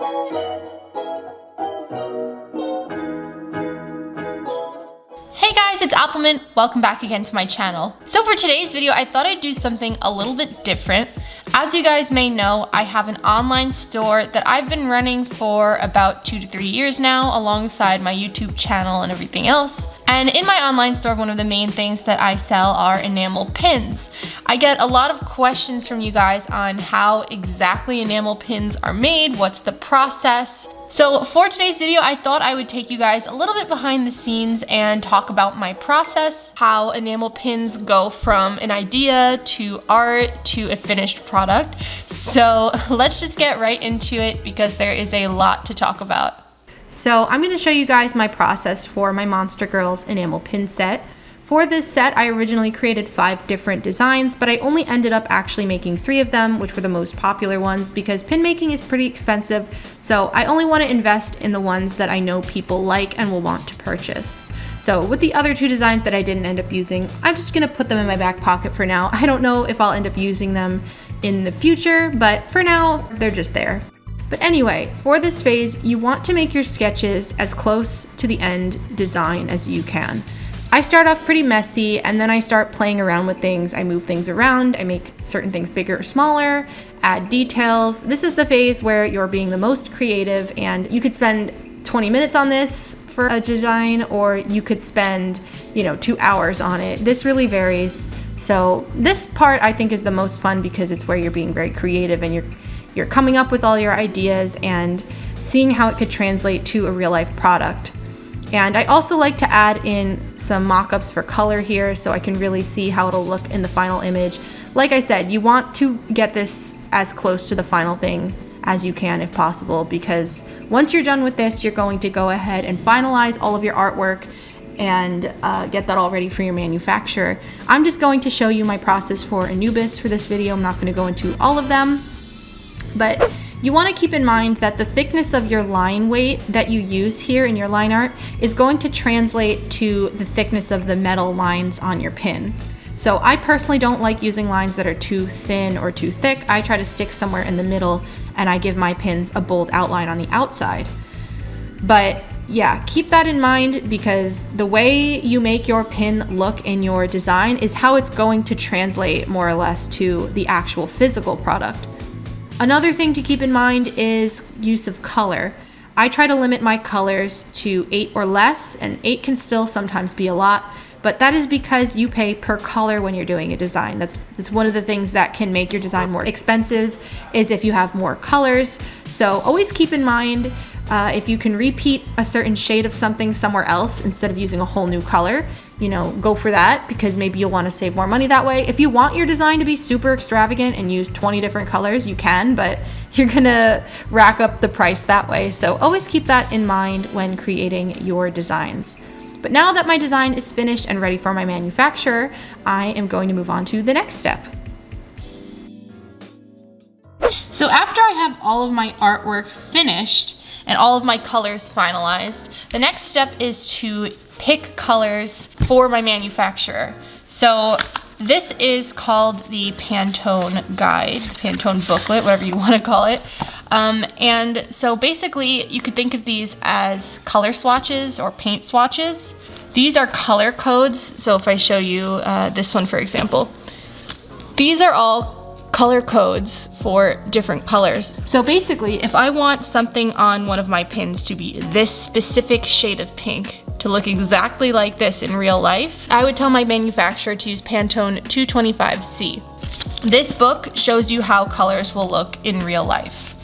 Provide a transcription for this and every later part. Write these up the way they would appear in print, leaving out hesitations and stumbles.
Hey guys, it's Appleminte. Welcome back again to my channel. So for today's video, I thought I'd do something a little bit different. As you guys may know, I have an online store that I've been running for about 2 to 3 years now, alongside my YouTube channel and everything else. And in my online store, one of the main things that I sell are enamel pins. I get a lot of questions from you guys on how exactly enamel pins are made, what's the process. So for today's video, I thought I would take you guys a little bit behind the scenes and talk about my process, how enamel pins go from an idea to art to a finished product. So let's just get right into it because there is a lot to talk about. So I'm going to show you guys my process for my Monster Girls enamel pin set. For this set, I originally created 5 different designs, but I only ended up actually making 3 of them, which were the most popular ones because pin making is pretty expensive. So I only want to invest in the ones that I know people like and will want to purchase. So with the other 2 designs that I didn't end up using, I'm just going to put them in my back pocket for now. I don't know if I'll end up using them in the future, but for now, they're just there. But anyway, for this phase, you want to make your sketches as close to the end design as you can. I start off pretty messy and then I start playing around with things. I move things around, I make certain things bigger or smaller, add details. This is the phase where you're being the most creative, and you could spend 20 minutes on this for a design, or you could spend, 2 hours on it. This really varies. So this part I think is the most fun because it's where you're being very creative and you're coming up with all your ideas and seeing how it could translate to a real life product. And I also like to add in some mock-ups for color here so I can really see how it'll look in the final image. Like I said, you want to get this as close to the final thing as you can if possible, because once you're done with this, you're going to go ahead and finalize all of your artwork and get that all ready for your manufacturer. I'm just going to show you my process for Anubis for this video. I'm not going to go into all of them, but you want to keep in mind that the thickness of your line weight that you use here in your line art is going to translate to the thickness of the metal lines on your pin. So I personally don't like using lines that are too thin or too thick. I try to stick somewhere in the middle and I give my pins a bold outline on the outside. But yeah, keep that in mind because the way you make your pin look in your design is how it's going to translate more or less to the actual physical product. Another thing to keep in mind is use of color. I try to limit my colors to 8 or less, and 8 can still sometimes be a lot, but that is because you pay per color when you're doing a design. That's one of the things that can make your design more expensive, is if you have more colors. So always keep in mind if you can repeat a certain shade of something somewhere else instead of using a whole new color, go for that because maybe you'll want to save more money that way. If you want your design to be super extravagant and use 20 different colors, you can, but you're gonna rack up the price that way. So always keep that in mind when creating your designs. But now that my design is finished and ready for my manufacturer, I am going to move on to the next step. So after I have all of my artwork finished and all of my colors finalized, the next step is to pick colors for my manufacturer. So this is called the Pantone guide, Pantone booklet, whatever you want to call it. And so basically you could think of these as color swatches or paint swatches. These are color codes. So if I show you this one, for example, these are all color codes for different colors. So basically, if I want something on one of my pins to be this specific shade of pink, to look exactly like this in real life, I would tell my manufacturer to use Pantone 225C. This book shows you how colors will look in real life.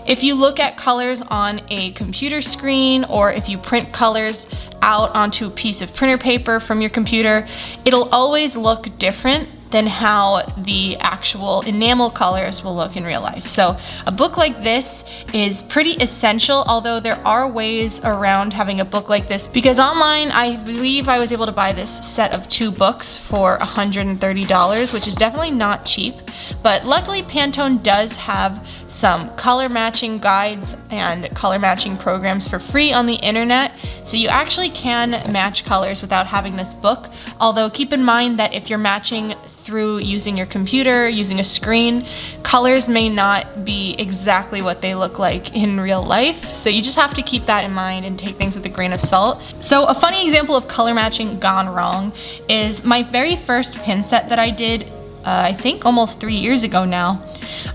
If you look at colors on a computer screen, or if you print colors out onto a piece of printer paper from your computer, it'll always look different than how the actual enamel colors will look in real life. So a book like this is pretty essential, although there are ways around having a book like this, because online I believe I was able to buy this set of 2 books for $130, which is definitely not cheap. But luckily Pantone does have some color matching guides and color matching programs for free on the internet, so you actually can match colors without having this book. Although keep in mind that if you're matching through using your computer, using a screen, colors may not be exactly what they look like in real life. So you just have to keep that in mind and take things with a grain of salt. So a funny example of color matching gone wrong is my very first pin set that I did, I think almost 3 years ago now.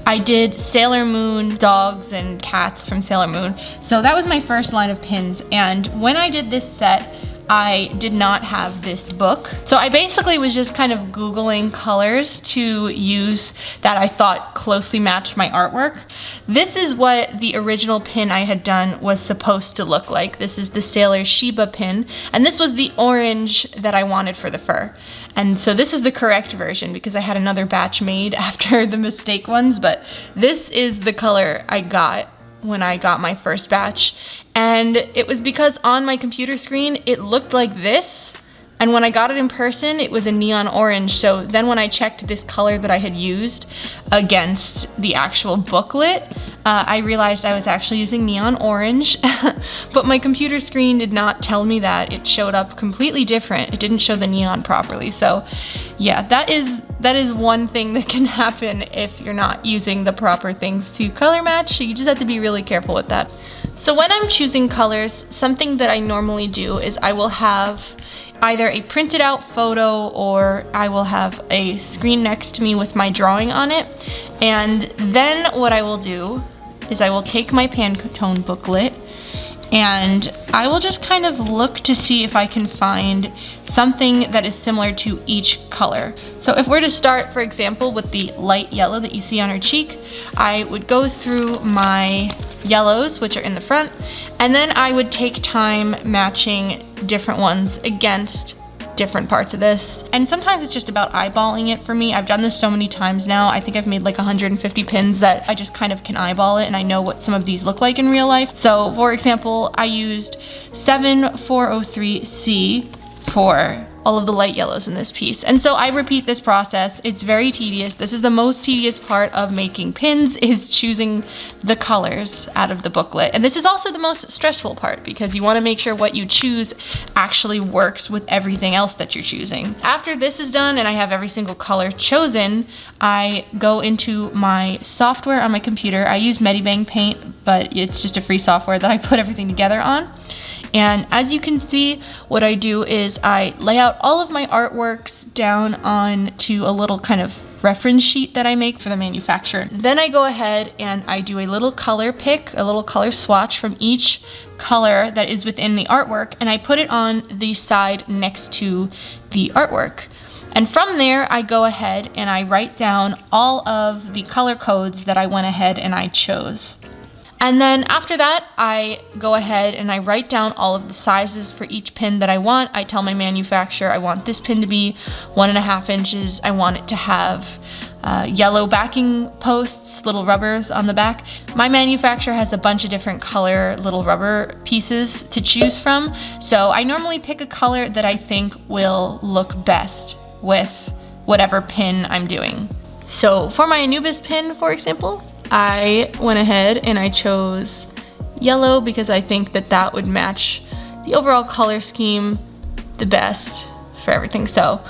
I did Sailor Moon dogs and cats from Sailor Moon. So that was my first line of pins. And when I did this set, I did not have this book. So I basically was just kind of Googling colors to use that I thought closely matched my artwork. This is what the original pin I had done was supposed to look like. This is the Sailor Sheba pin, and this was the orange that I wanted for the fur. And so this is the correct version because I had another batch made after the mistake ones, but this is the color I got when I got my first batch. And it was because on my computer screen, it looked like this. And when I got it in person, it was a neon orange. So then when I checked this color that I had used against the actual booklet, I realized I was actually using neon orange, but my computer screen did not tell me that. It showed up completely different. It didn't show the neon properly. So yeah, that is one thing that can happen if you're not using the proper things to color match. So you just have to be really careful with that. So when I'm choosing colors, something that I normally do is I will have either a printed out photo or I will have a screen next to me with my drawing on it. And then what I will do is I will take my Pantone booklet and I will just kind of look to see if I can find something that is similar to each color. So if we're to start, for example, with the light yellow that you see on her cheek, I would go through my yellows, which are in the front, and then I would take time matching different ones against different parts of this. And sometimes it's just about eyeballing it for me. I've done this so many times now. I think I've made like 150 pins that I just kind of can eyeball it and I know what some of these look like in real life. So for example, I used 7403C for all of the light yellows in this piece. And so I repeat this process. It's very tedious. This is the most tedious part of making pins, is choosing the colors out of the booklet. And this is also the most stressful part because you want to make sure what you choose actually works with everything else that you're choosing. After this is done and I have every single color chosen, I go into my software on my computer. I use Medibang Paint, but it's just a free software that I put everything together on. And as you can see, what I do is I lay out all of my artworks down onto a little kind of reference sheet that I make for the manufacturer. Then I go ahead and I do a little color pick, a little color swatch from each color that is within the artwork, and I put it on the side next to the artwork. And from there, I go ahead and I write down all of the color codes that I went ahead and I chose. And then after that, I go ahead and I write down all of the sizes for each pin that I want. I tell my manufacturer I want this pin to be 1.5 inches. I want it to have yellow backing posts, little rubbers on the back. My manufacturer has a bunch of different color little rubber pieces to choose from. So I normally pick a color that I think will look best with whatever pin I'm doing. So for my Anubis pin, for example, I went ahead and I chose yellow because I think that that would match the overall color scheme the best for everything. So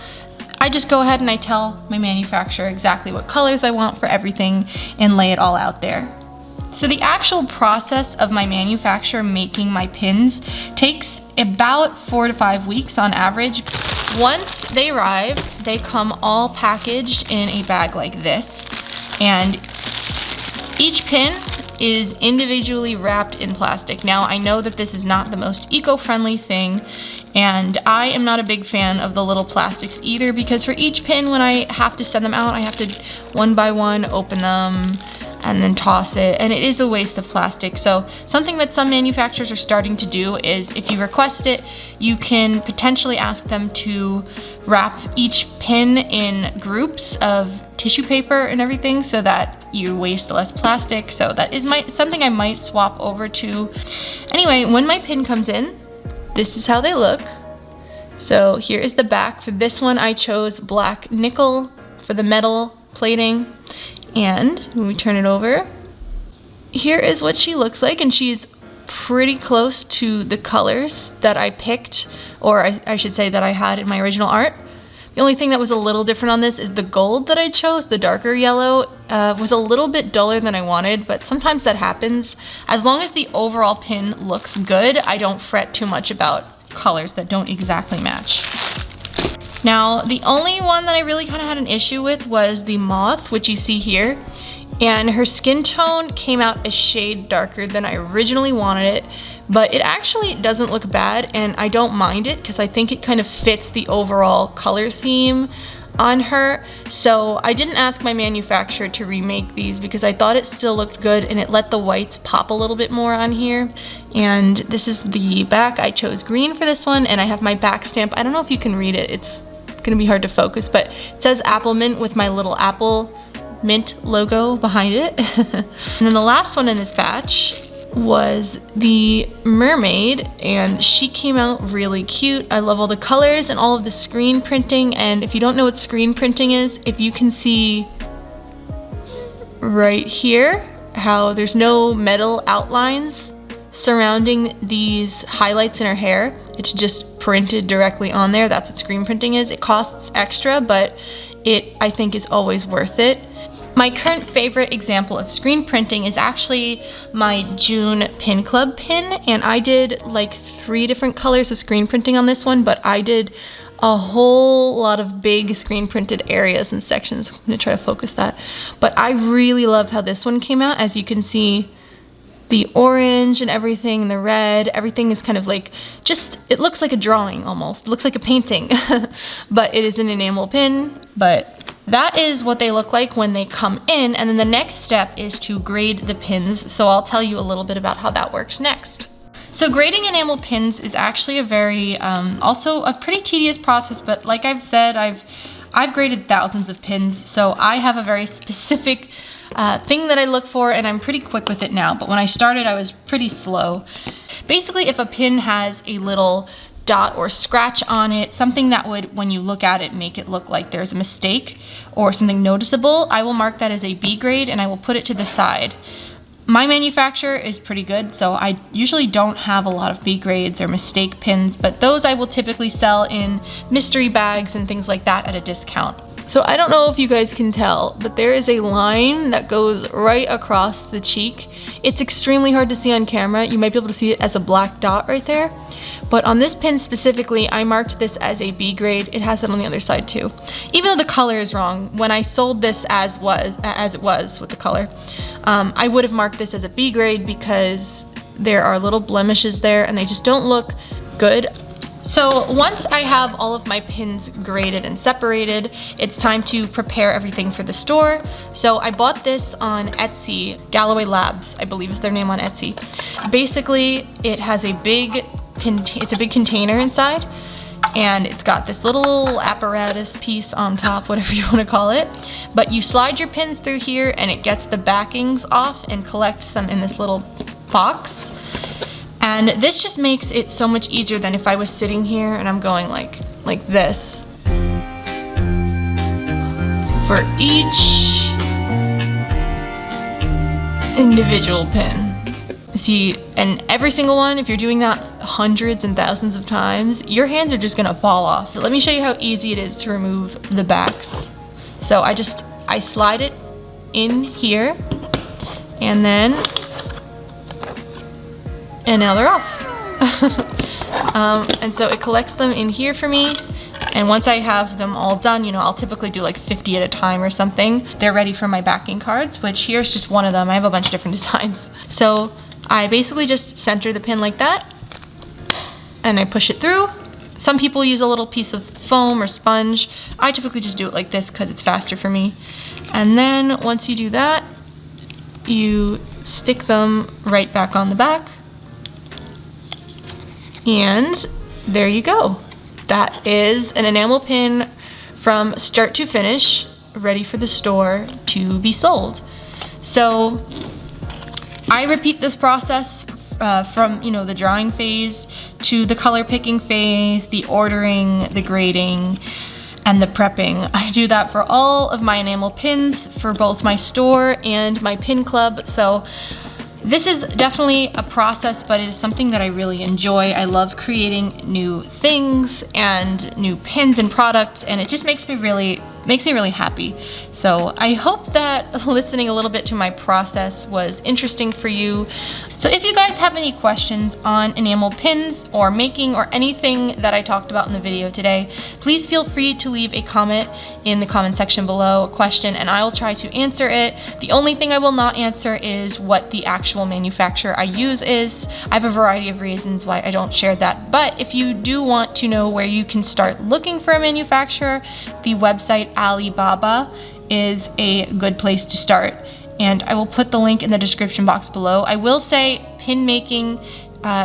I just go ahead and I tell my manufacturer exactly what colors I want for everything and lay it all out there. So the actual process of my manufacturer making my pins takes about 4 to 5 weeks on average. Once they arrive, they come all packaged in a bag like this. And each pin is individually wrapped in plastic. Now, I know that this is not the most eco-friendly thing, and I am not a big fan of the little plastics either, because for each pin, when I have to send them out, I have to one by one open them and then toss it, and it is a waste of plastic. So something that some manufacturers are starting to do is if you request it, you can potentially ask them to wrap each pin in groups of tissue paper and everything so that you waste less plastic. So that is something I might swap over to. Anyway, when my pin comes in, this is how they look. So here is the back. For this one, I chose black nickel for the metal plating. And when we turn it over, here is what she looks like, and she's pretty close to the colors that I picked, or I should say that I had in my original art. The only thing that was a little different on this is the gold that I chose, the darker yellow, was a little bit duller than I wanted, but sometimes that happens. As long as the overall pin looks good, I don't fret too much about colors that don't exactly match. Now, the only one that I really kind of had an issue with was the moth, which you see here. And her skin tone came out a shade darker than I originally wanted it, but it actually doesn't look bad, and I don't mind it because I think it kind of fits the overall color theme on her. So I didn't ask my manufacturer to remake these because I thought it still looked good and it let the whites pop a little bit more on here. And this is the back. I chose green for this one, and I have my back stamp. I don't know if you can read it. It's gonna be hard to focus, but it says appleminte with my little apple mint logo behind it. And then the last one in this batch was the mermaid, and she came out really cute. I love all the colors and all of the screen printing. And if you don't know what screen printing is, if you can see right here how there's no metal outlines surrounding these highlights in her hair, it's just printed directly on there. That's what screen printing is. It costs extra, but it, I think, is always worth it. My current favorite example of screen printing is actually my June Pin Club pin, and I did like 3 different colors of screen printing on this one, but I did a whole lot of big screen printed areas and sections. I'm gonna try to focus that. But I really love how this one came out. As you can see, the orange and everything, the red, everything is kind of like, just, it looks like a drawing almost. It looks like a painting, but it is an enamel pin. But that is what they look like when they come in. And then the next step is to grade the pins. So I'll tell you a little bit about how that works next. So grading enamel pins is actually a very, also a pretty tedious process, but like I've said, I've graded thousands of pins, so I have a very specific thing that I look for, and I'm pretty quick with it now, but when I started I was pretty slow. Basically, if a pin has a little dot or scratch on it, something that would, when you look at it, make it look like there's a mistake or something noticeable, I will mark that as a B grade and I will put it to the side. My manufacturer is pretty good, so I usually don't have a lot of B grades or mistake pins, but those I will typically sell in mystery bags and things like that at a discount. So I don't know if you guys can tell, but there is a line that goes right across the cheek. It's extremely hard to see on camera. You might be able to see it as a black dot right there. But on this pin specifically, I marked this as a B grade. It has it on the other side too. Even though the color is wrong, when I sold this as it was with the color, I would have marked this as a B grade because there are little blemishes there and they just don't look good. So once I have all of my pins graded and separated, it's time to prepare everything for the store. So I bought this on Etsy, Galloway Labs, I believe is their name on Etsy. Basically, it has a big container inside, and it's got this little apparatus piece on top, whatever you want to call it. But you slide your pins through here and it gets the backings off and collects them in this little box. And this just makes it so much easier than if I was sitting here and I'm going like this for each individual pin. See, and every single one, if you're doing that hundreds and thousands of times, your hands are just gonna fall off. Let me show you how easy it is to remove the backs. So I slide it in here, and now they're off. And so it collects them in here for me. And once I have them all done, I'll typically do like 50 at a time or something. They're ready for my backing cards, which here's just one of them. I have a bunch of different designs. So I basically just center the pin like that and I push it through. Some people use a little piece of foam or sponge. I typically just do it like this because it's faster for me. And then once you do that, you stick them right back on the back. And there you go. That is an enamel pin from start to finish, ready for the store to be sold. So I repeat this process from the drawing phase to the color picking phase, the ordering, the grading, and the prepping. I do that for all of my enamel pins for both my store and my pin club. So This is definitely a process, but it is something that I really enjoy. I love creating new things and new pins and products, and it just makes me really happy. So I hope that listening a little bit to my process was interesting for you. So if you guys have any questions on enamel pins or making or anything that I talked about in the video today, please feel free to leave a comment in the comment section below, a question, and I will try to answer it. The only thing I will not answer is what the actual manufacturer I use is. I have a variety of reasons why I don't share that, but if you do want to know where you can start looking for a manufacturer, the website Alibaba is a good place to start, and I will put the link in the description box below. I will say pin making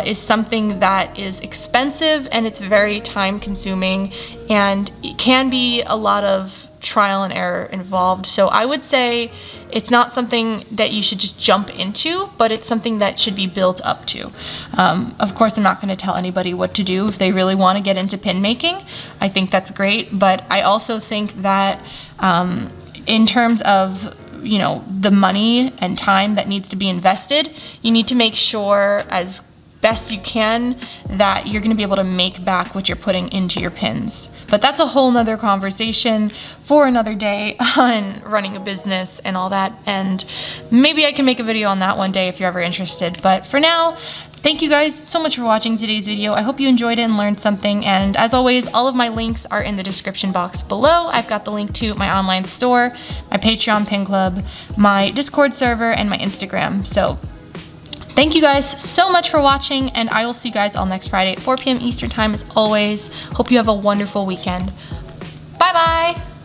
is something that is expensive, and it's very time consuming, and it can be a lot of trial and error involved. So I would say it's not something that you should just jump into, but it's something that should be built up to. Of course, I'm not going to tell anybody what to do if they really want to get into pin making. I think that's great, but I also think that in terms of the money and time that needs to be invested, you need to make sure as best you can that you're going to be able to make back what you're putting into your pins. But that's a whole nother conversation for another day on running a business and all that, and maybe I can make a video on that one day if you're ever interested. But for now, thank you guys so much for watching today's video. I hope you enjoyed it and learned something, and as always, all of my links are in the description box below. I've got the link to my online store, my Patreon pin club, my Discord server, and my Instagram. So thank you guys so much for watching, and I will see you guys all next Friday at 4 p.m. Eastern time as always. Hope you have a wonderful weekend. Bye bye!